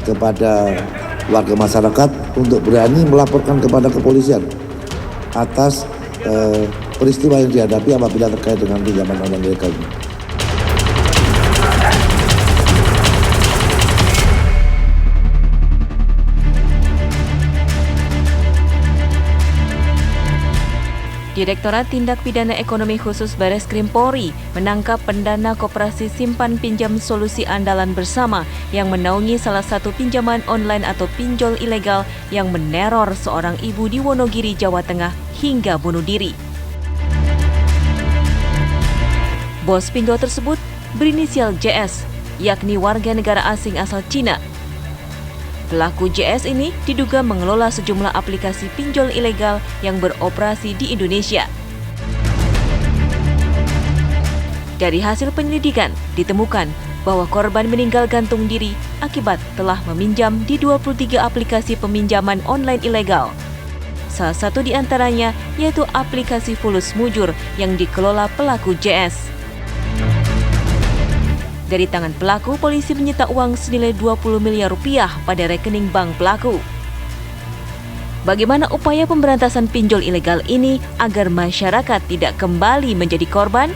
kepada warga masyarakat untuk berani melaporkan kepada kepolisian atas peristiwa yang dihadapi apabila terkait dengan pinjaman online ilegal ini. Direktorat Tindak Pidana Ekonomi Khusus Bareskrim Polri menangkap pendana koperasi simpan pinjam solusi andalan bersama yang menaungi salah satu pinjaman online atau pinjol ilegal yang meneror seorang ibu di Wonogiri, Jawa Tengah hingga bunuh diri. Bos pinjol tersebut berinisial JS, yakni warga negara asing asal Cina. Pelaku JS ini diduga mengelola sejumlah aplikasi pinjol ilegal yang beroperasi di Indonesia. Dari hasil penyelidikan, ditemukan bahwa korban meninggal gantung diri akibat telah meminjam di 23 aplikasi peminjaman online ilegal. Salah satu di antaranya yaitu aplikasi Fulus Mujur yang dikelola pelaku JS. Dari tangan pelaku, polisi menyita uang senilai 20 miliar rupiah pada rekening bank pelaku. Bagaimana upaya pemberantasan pinjol ilegal ini agar masyarakat tidak kembali menjadi korban?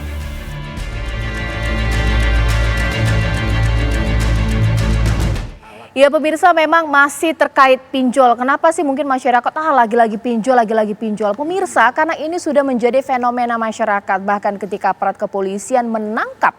Ya pemirsa, memang masih terkait pinjol. Kenapa sih mungkin masyarakat lagi-lagi pinjol. Pemirsa, karena ini sudah menjadi fenomena masyarakat. Bahkan ketika aparat kepolisian menangkap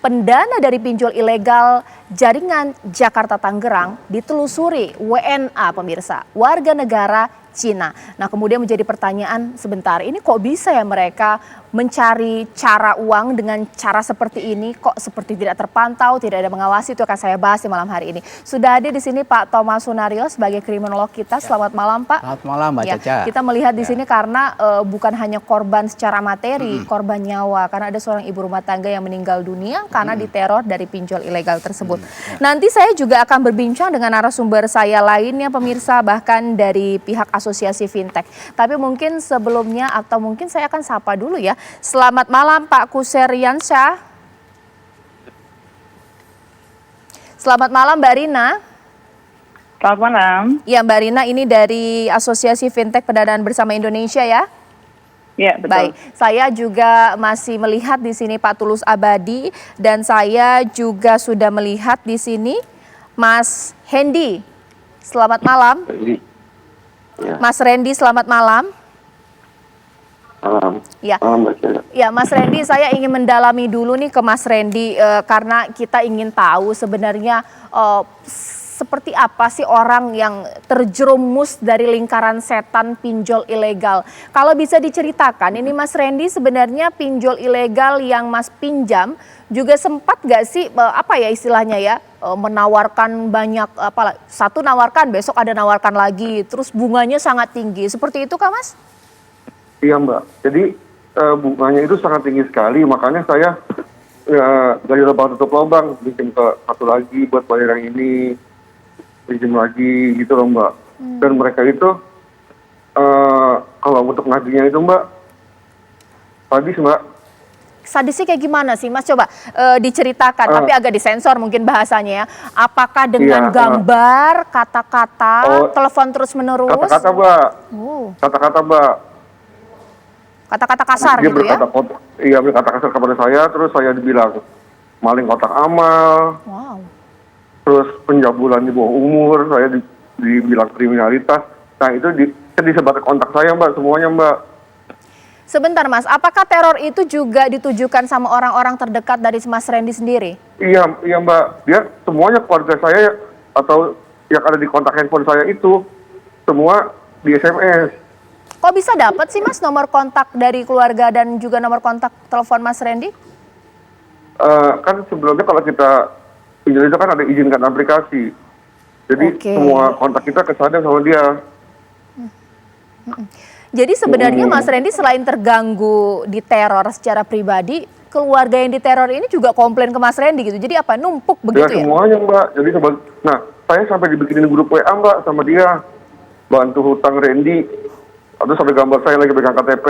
pendana dari pinjol ilegal jaringan Jakarta Tangerang ditelusuri WNA pemirsa, warga negara Cina. Nah kemudian menjadi pertanyaan sebentar, ini kok bisa ya mereka mencari cara uang dengan cara seperti ini, kok seperti tidak terpantau, tidak ada mengawasi. Itu akan saya bahas di malam hari ini. Sudah hadir di sini Pak Thomas Sunario sebagai kriminolog kita. Selamat malam Pak. Selamat malam Mbak Caca. Kita melihat di sini karena bukan hanya korban secara materi, korban nyawa. Karena ada seorang ibu rumah tangga yang meninggal dunia karena diteror dari pinjol ilegal tersebut. Nanti saya juga akan berbincang dengan narasumber saya lainnya pemirsa, bahkan dari pihak asosiasi fintech. Tapi mungkin sebelumnya atau mungkin saya akan sapa dulu ya. Selamat malam Pak Kuseriansyah. Selamat malam Mbak Rina. Selamat malam. Ya Mbak Rina, ini dari Asosiasi Fintech Pendanaan Bersama Indonesia ya? Ya, betul. Baik, saya juga masih melihat di sini Pak Tulus Abadi dan saya juga sudah melihat di sini Mas Hendy. Selamat malam. Ya. Mas Randy, selamat malam. Malam. Ya. Malam, Mbak Caca. Ya, Mas Randy, saya ingin mendalami dulu nih ke Mas Randy karena kita ingin tahu sebenarnya seperti apa sih orang yang terjerumus dari lingkaran setan pinjol ilegal. Kalau bisa diceritakan, ini Mas Randy sebenarnya pinjol ilegal yang Mas pinjam juga sempat gak sih apa ya istilahnya ya, menawarkan banyak, satu nawarkan, besok ada nawarkan lagi, terus bunganya sangat tinggi. Seperti itu kah Mas? Iya Mbak, jadi bunganya itu sangat tinggi sekali, makanya saya dari lubang tutup lubang, bikin ke satu lagi buat bayar yang ini, pinjam lagi gitu loh Mbak. Dan mereka itu kalau untuk nagihnya itu Mbak, sadis Mbak. Sadisnya kayak gimana sih Mas? Coba diceritakan, tapi agak disensor mungkin bahasanya ya. Apakah dengan gambar, kata-kata, telepon terus menerus? Kata-kata Mbak, kata-kata Mbak. Kata-kata kasar dia gitu ya? Iya, berkata kasar kepada saya, terus saya dibilang maling kotak amal. Wow. Terus pencabulan di bawah umur, saya dibilang kriminalitas. Nah itu disebar kontak saya Mbak, semuanya Mbak. Sebentar Mas, apakah teror itu juga ditujukan sama orang-orang terdekat dari Mas Randy sendiri? Iya Mbak, dia semuanya keluarga saya atau yang ada di kontak handphone saya itu semua di SMS. Kok bisa dapat sih Mas nomor kontak dari keluarga dan juga nomor kontak telepon Mas Randy? Kan sebelumnya kalau kita pinjol itu kan ada izinkan aplikasi. Jadi semua kontak kita kesana sama dia. Jadi sebenarnya Mas Randy selain terganggu diteror secara pribadi, keluarga yang diteror ini juga komplain ke Mas Randy gitu. Jadi apa, numpuk begitu ya? Semuanya Mbak. Jadi nah saya sampai dibikinin grup WA Mbak sama dia. Bantu hutang Randy. Terus ada gambar saya lagi pegang KTP.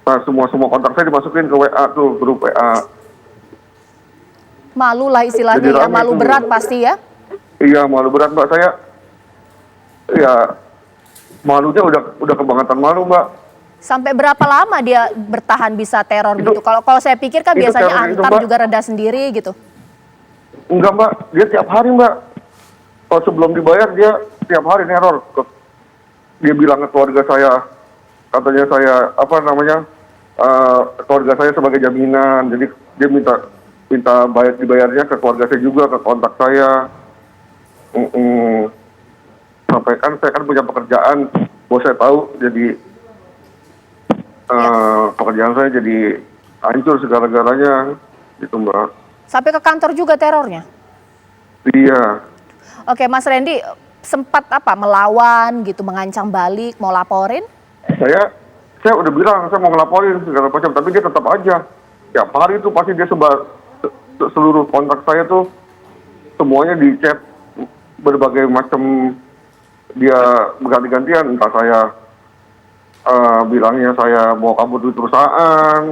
Nah semua kontak saya dimasukin ke WA tuh, grup WA. Malu lah istilahnya ya, malu berat pasti ya? Iya, malu berat Mbak. Saya ya malunya udah kebangetan malu Mbak. Sampai berapa lama dia bertahan bisa teror Itu- gitu? Kalau saya pikir kan itu biasanya teror itu, antar Mbak. juga reda sendiri gitu. Enggak Mbak, dia tiap hari Mbak. Kalau sebelum dibayar dia tiap hari neror. Dia bilang ke keluarga saya, katanya saya keluarga saya sebagai jaminan. Jadi dia minta dibayarnya ke keluarga saya juga, ke kontak saya. Sampai kan saya kan punya pekerjaan, bos saya tahu, jadi pekerjaan saya jadi hancur segala-galanya, gitu Mbak. Sampai ke kantor juga terornya. Iya. Oke, Mas Randy sempat melawan gitu, mengancam balik, mau laporin? Saya udah bilang saya mau ngelaporin segala macam, tapi dia tetap aja. Tiap hari itu pasti dia seluruh kontak saya tuh semuanya di chat berbagai macam, dia berganti-gantian, entah saya bilangnya saya mau kabur dari perusahaan,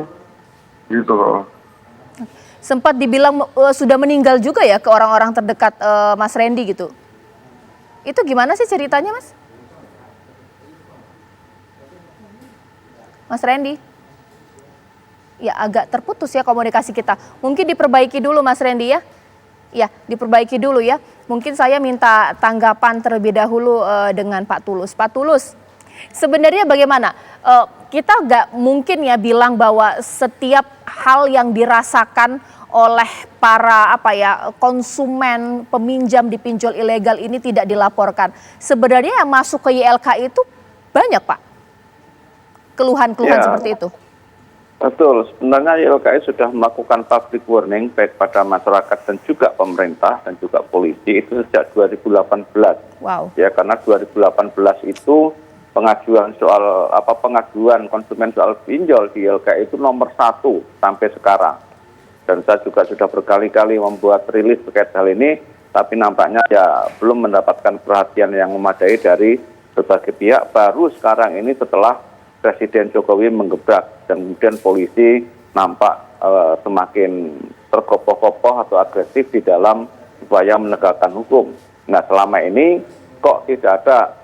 gitu loh. Sempat dibilang sudah meninggal juga ya ke orang-orang terdekat Mas Randy gitu. Itu gimana sih ceritanya, Mas? Mas Randy? Ya agak terputus ya komunikasi kita. Mungkin diperbaiki dulu Mas Randy ya. Ya, diperbaiki dulu ya. Mungkin saya minta tanggapan terlebih dahulu dengan Pak Tulus. Pak Tulus, sebenarnya bagaimana? Kita nggak mungkin ya bilang bahwa setiap hal yang dirasakan oleh para konsumen peminjam di pinjol ilegal ini tidak dilaporkan. Sebenarnya yang masuk ke YLKI itu banyak Pak, keluhan-keluhan seperti itu. Betul, sebenarnya YLKI sudah melakukan public warning baik pada masyarakat dan juga pemerintah dan juga polisi itu sejak 2018. Wow. Ya, karena 2018 itu pengajuan konsumen soal pinjol di YLKI itu nomor 1 sampai sekarang. Dan saya juga sudah berkali-kali membuat rilis terkait hal ini, tapi nampaknya ya belum mendapatkan perhatian yang memadai dari berbagai pihak. Baru sekarang ini setelah Presiden Jokowi menggebrak dan kemudian polisi nampak semakin terkopoh-kopoh atau agresif di dalam upaya menegakkan hukum. Nah, selama ini kok tidak ada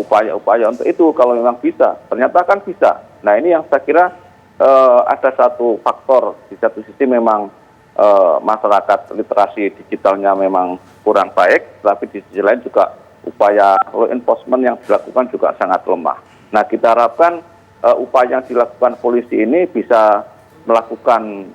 upaya-upaya untuk itu kalau memang bisa? Ternyata kan bisa. Nah, ini yang saya kira ada satu faktor, di satu sisi memang masyarakat literasi digitalnya memang kurang baik, tapi di sisi lain juga upaya law enforcement yang dilakukan juga sangat lemah. Nah, kita harapkan upaya yang dilakukan polisi ini bisa melakukan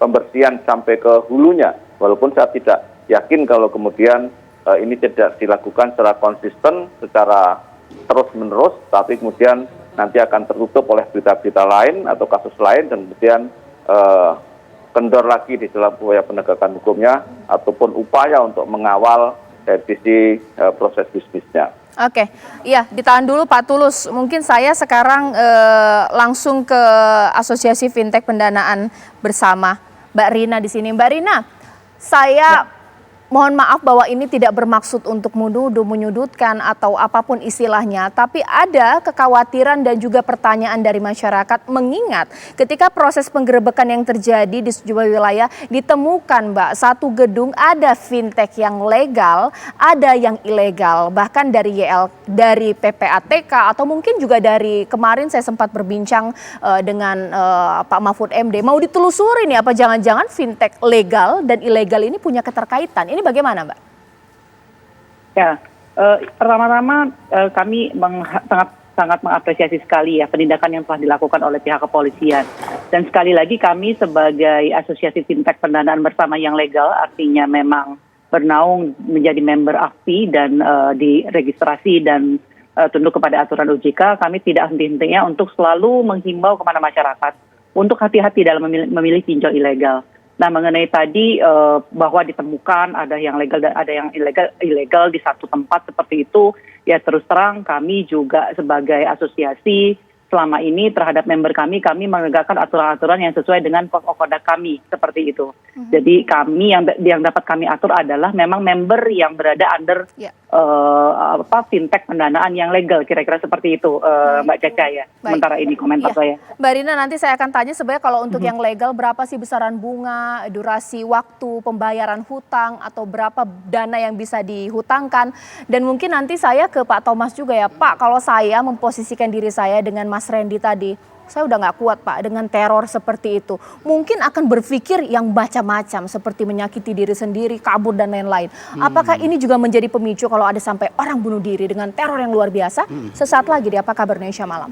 pembersihan sampai ke hulunya, walaupun saya tidak yakin kalau kemudian ini tidak dilakukan secara konsisten, secara terus-menerus, tapi kemudian nanti akan tertutup oleh berita-berita lain atau kasus lain dan kemudian kendor lagi di dalam upaya penegakan hukumnya ataupun upaya untuk mengawal dari sisi proses bisnisnya. Oke, iya ditahan dulu Pak Tulus. Mungkin saya sekarang langsung ke Asosiasi Fintech Pendanaan Bersama, Mbak Rina di sini. Mbak Rina, saya mohon maaf bahwa ini tidak bermaksud untuk menyudutkan atau apapun istilahnya, tapi ada kekhawatiran dan juga pertanyaan dari masyarakat mengingat ketika proses penggerebekan yang terjadi di sejumlah wilayah ditemukan satu gedung ada fintech yang legal, ada yang ilegal, bahkan dari PPATK atau mungkin juga dari kemarin saya sempat berbincang dengan Pak Mahfud MD, mau ditelusuri nih apa jangan-jangan fintech legal dan ilegal ini punya keterkaitan. Ini bagaimana, Mbak? Ya, pertama-tama kami sangat mengapresiasi sekali ya penindakan yang telah dilakukan oleh pihak kepolisian. Dan sekali lagi kami sebagai Asosiasi Fintech Pendanaan Bersama yang legal, artinya memang bernaung menjadi member AFPI dan diregistrasi dan tunduk kepada aturan OJK, kami tidak henti-hentinya untuk selalu menghimbau kepada masyarakat untuk hati-hati dalam memilih pinjol ilegal. Nah, mengenai tadi bahwa ditemukan ada yang legal dan ada yang ilegal di satu tempat seperti itu, ya terus terang kami juga sebagai asosiasi selama ini terhadap member kami menegakkan aturan-aturan yang sesuai dengan code of conduct kami, seperti itu. Jadi kami yang dapat kami atur adalah memang member yang berada under fintech pendanaan yang legal, kira-kira seperti itu, Mbak Caca ya. Sementara ini komentar saya. Mbak Rina, nanti saya akan tanya sebenarnya kalau untuk yang legal berapa sih besaran bunga, durasi waktu, pembayaran hutang, atau berapa dana yang bisa dihutangkan. Dan mungkin nanti saya ke Pak Thomas juga ya, Pak, kalau saya memposisikan diri saya dengan Mas Randy tadi, saya udah nggak kuat Pak dengan teror seperti itu. Mungkin akan berpikir yang macam-macam seperti menyakiti diri sendiri, kabur dan lain-lain. Apakah ini juga menjadi pemicu kalau ada sampai orang bunuh diri dengan teror yang luar biasa? Sesaat lagi di Apa Kabar Indonesia Malam.